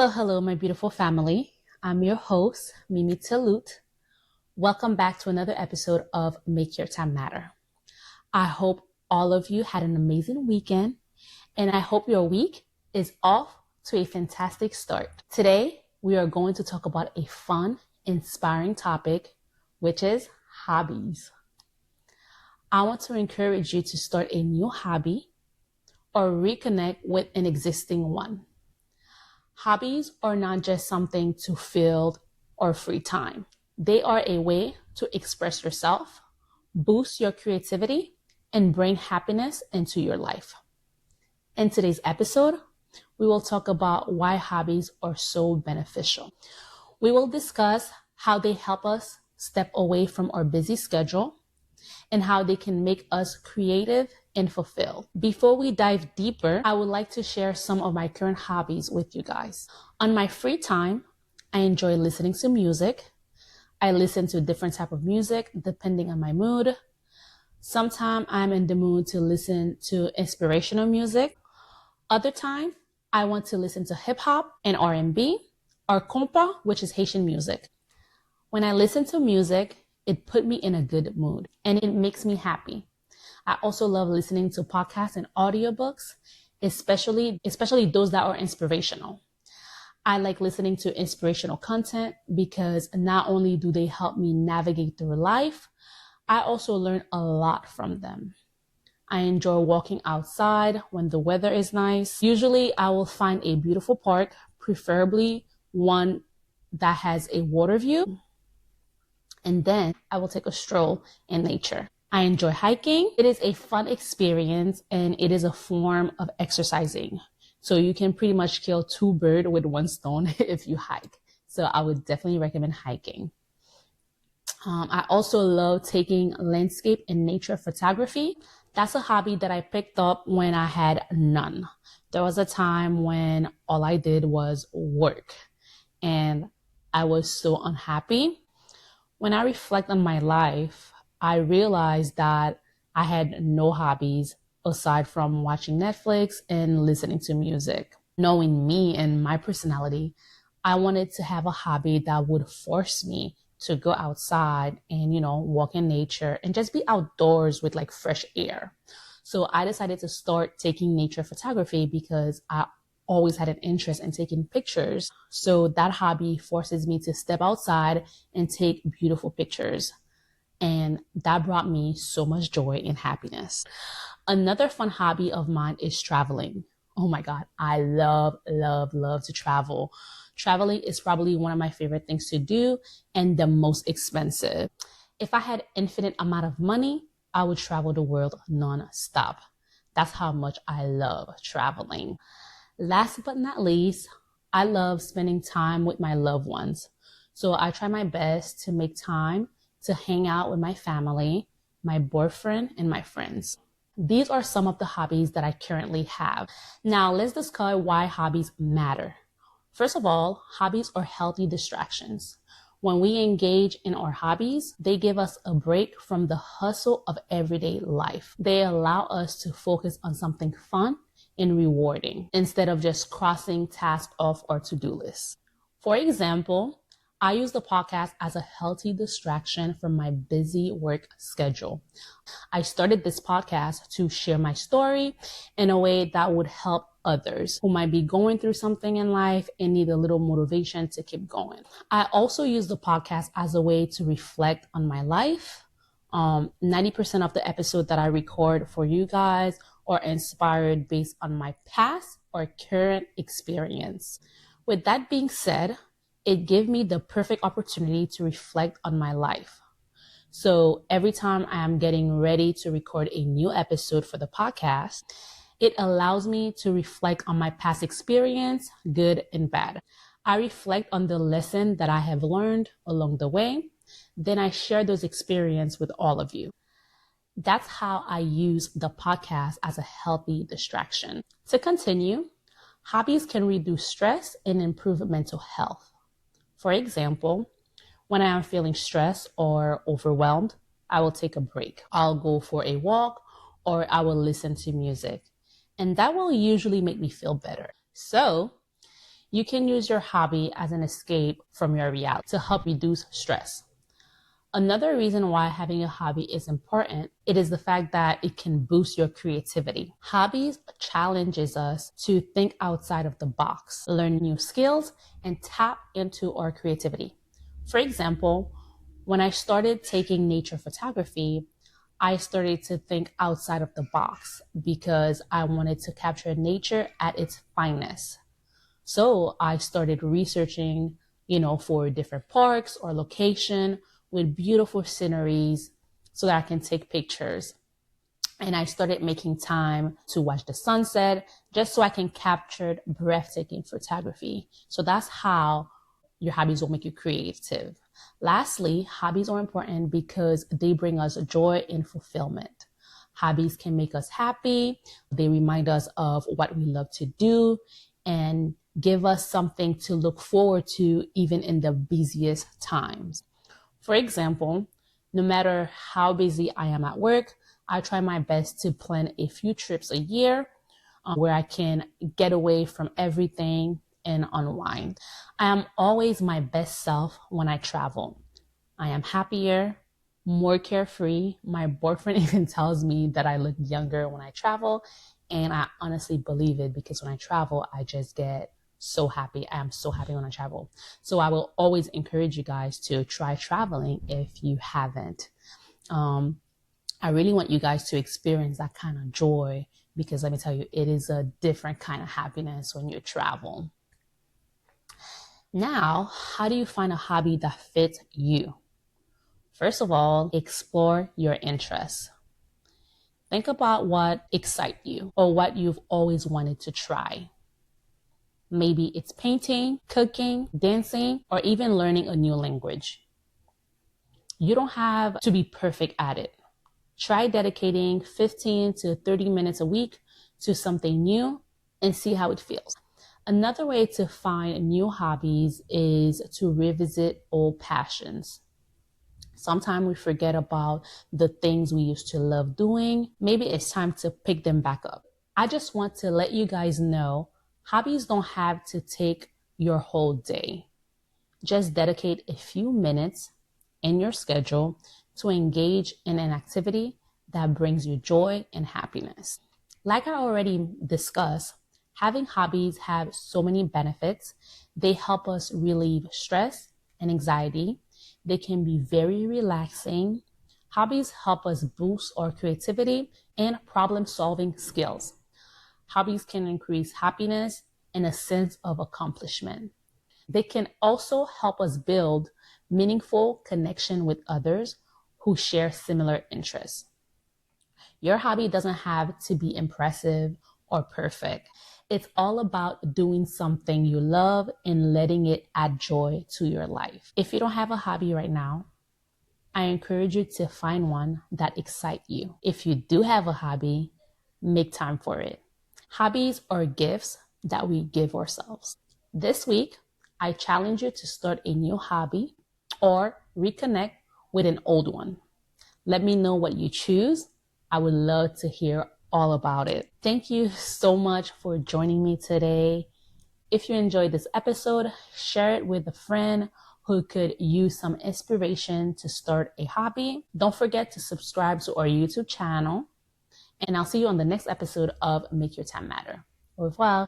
Hello, my beautiful family. I'm your host, Mimi Talut. Welcome back to another episode of Make Your Time Matter. I hope all of you had an amazing weekend, and I hope your week is off to a fantastic start. Today, we are going to talk about a fun, inspiring topic, which is hobbies. I want to encourage you to start a new hobby or reconnect with an existing one. Hobbies are not just something to fill or free time. They are a way to express yourself, boost your creativity, and bring happiness into your life. In today's episode, we will talk about why hobbies are so beneficial. We will discuss how they help us step away from our busy schedule and how they can make us creative and fulfilled. Before we dive deeper, I would like to share some of my current hobbies with you guys. On my free time, I enjoy listening to music. I listen to different type of music depending on my mood. Sometimes I'm in the mood to listen to inspirational music. Other time, I want to listen to hip hop and R&B or compa, which is Haitian music. When I listen to music, it put me in a good mood and it makes me happy. I also love listening to podcasts and audiobooks, especially those that are inspirational. I like listening to inspirational content because not only do they help me navigate through life, I also learn a lot from them. I enjoy walking outside when the weather is nice. Usually I will find a beautiful park, preferably one that has a water view, and then I will take a stroll in nature. I enjoy hiking. It is a fun experience and it is a form of exercising. So you can pretty much kill two birds with one stone if you hike. So I would definitely recommend hiking. I also love taking landscape and nature photography. That's a hobby that I picked up when I had none. There was a time when all I did was work and I was so unhappy. When I reflect on my life, I realized that I had no hobbies aside from watching Netflix and listening to music. Knowing me and my personality, I wanted to have a hobby that would force me to go outside and, walk in nature and just be outdoors with like fresh air. So I decided to start taking nature photography because I always had an interest in taking pictures. So that hobby forces me to step outside and take beautiful pictures. And that brought me so much joy and happiness. Another fun hobby of mine is traveling. Oh my God, I love to travel. Traveling is probably one of my favorite things to do and the most expensive. If I had infinite amount of money, I would travel the world non-stop. That's how much I love traveling. Last but not least, I love spending time with my loved ones. So I try my best to make time to hang out with my family, my boyfriend, and my friends. These are some of the hobbies that I currently have. Now let's discuss why hobbies matter. First of all, hobbies are healthy distractions. When we engage in our hobbies, they give us a break from the hustle of everyday life. They allow us to focus on something fun and rewarding instead of just crossing tasks off our to-do list. For example, I use the podcast as a healthy distraction from my busy work schedule. I started this podcast to share my story in a way that would help others who might be going through something in life and need a little motivation to keep going. I also use the podcast as a way to reflect on my life. 90% of the episodes that I record for you guys are inspired based on my past or current experience. With that being said, it gave me the perfect opportunity to reflect on my life. So every time I am getting ready to record a new episode for the podcast, it allows me to reflect on my past experience, good and bad. I reflect on the lesson that I have learned along the way. Then I share those experiences with all of you. That's how I use the podcast as a healthy distraction. To continue, hobbies can reduce stress and improve mental health. For example, when I am feeling stressed or overwhelmed, I will take a break. I'll go for a walk or I will listen to music. And that will usually make me feel better. So You can use your hobby as an escape from your reality to help reduce stress. Another reason why having a hobby is important, it is the fact that it can boost your creativity. Hobbies challenges us to think outside of the box, learn new skills, and tap into our creativity. For example, when I started taking nature photography, I started to think outside of the box because I wanted to capture nature at its finest. So I started researching, for different parks or location with beautiful sceneries so that I can take pictures. And I started making time to watch the sunset just so I can capture breathtaking photography. So that's how your hobbies will make you creative. Lastly, hobbies are important because they bring us joy and fulfillment. Hobbies can make us happy. They remind us of what we love to do and give us something to look forward to even in the busiest times. For example, no matter how busy I am at work, I try my best to plan a few trips a year where I can get away from everything and unwind. I am always my best self when I travel. I am happier, more carefree. My boyfriend even tells me that I look younger when I travel, and I honestly believe it because when I travel, I just get so happy. I am so happy when I travel. So I will always encourage you guys to try traveling if you haven't. I really want you guys to experience that kind of joy because let me tell you, it is a different kind of happiness when you travel. Now, how do you find a hobby that fits you? First of all, explore your interests. Think about what excites you or what you've always wanted to try. Maybe it's painting, cooking, dancing, or even learning a new language. You don't have to be perfect at it. Try dedicating 15 to 30 minutes a week to something new and see how it feels. Another way to find new hobbies is to revisit old passions. Sometimes we forget about the things we used to love doing. Maybe it's time to pick them back up. I just want to let you guys know, hobbies don't have to take your whole day. Just dedicate a few minutes in your schedule to engage in an activity that brings you joy and happiness. Like I already discussed, having hobbies have so many benefits. They help us relieve stress and anxiety. They can be very relaxing. Hobbies help us boost our creativity and problem-solving skills. Hobbies can increase happiness and a sense of accomplishment. They can also help us build meaningful connection with others who share similar interests. Your hobby doesn't have to be impressive or perfect. It's all about doing something you love and letting it add joy to your life. If you don't have a hobby right now, I encourage you to find one that excites you. If you do have a hobby, make time for it. Hobbies are gifts that we give ourselves. This week, I challenge you to start a new hobby or reconnect with an old one. Let me know what you choose. I would love to hear all about it. Thank you so much for joining me today. If you enjoyed this episode, share it with a friend who could use some inspiration to start a hobby. Don't forget to subscribe to our YouTube channel, and I'll see you on the next episode of Make Your Time Matter. Au revoir.